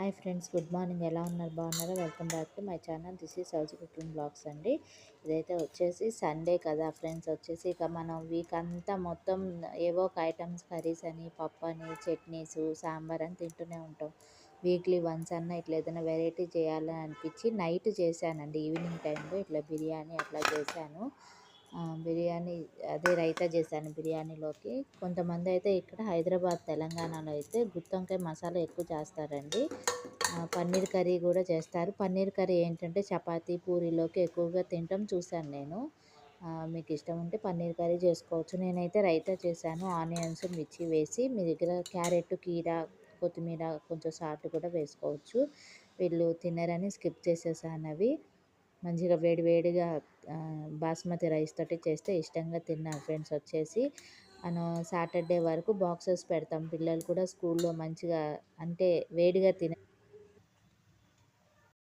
Hi friends, good morning. ఎలా ఉన్నారు? బాగున్నారా? Welcome back to my channel. This is Souji cooking blogs అండి. ఇదైతే వచ్చేసి సండే కదా ఫ్రెండ్స్. వచ్చేసి ఇక మనం వీక్ అంతా మొత్తం ఏవో ఒక ఐటమ్స్, కర్రీస్ అని, పప్పు అని, చట్నీస్, సాంబార్ అని తింటూనే ఉంటాం. వీక్లీ వన్స్ అన్న ఇట్లా ఏదైనా వెరైటీ చేయాలని అనిపించి నైట్ చేశానండి. ఈవినింగ్ టైంలో ఇట్లా బిర్యానీ అట్లా చేశాను. బిర్యానీ అదే రైతా చేశాను బిర్యానీలోకి. కొంతమంది అయితే ఇక్కడ హైదరాబాద్, తెలంగాణలో అయితే గుత్తొంకాయ మసాలా ఎక్కువ చేస్తారండి. పన్నీర్ కర్రీ కూడా చేస్తారు. పన్నీర్ కర్రీ ఏంటంటే చపాతీ, పూరీలోకి ఎక్కువగా తినటం చూశాను నేను. మీకు ఇష్టం ఉంటే పన్నీర్ కర్రీ చేసుకోవచ్చు. నేనైతే రైతా చేశాను. ఆనియన్స్, మిర్చి వేసి, మీ దగ్గర క్యారెట్, కీరా, కొత్తిమీర, కొంచెం సాల్ట్ కూడా వేసుకోవచ్చు. వీళ్ళు తినరని స్కిప్ చేసేసాను అవి. మంచిగా వేడి వేడిగా బాస్మతి రైస్ తోటి చేస్తే ఇష్టంగా తిన్నారు ఫ్రెండ్స్. వచ్చేసి మనం సాటర్డే వరకు బాక్సెస్ పెడతాం. పిల్లలు కూడా స్కూల్లో మంచిగా అంటే వేడిగా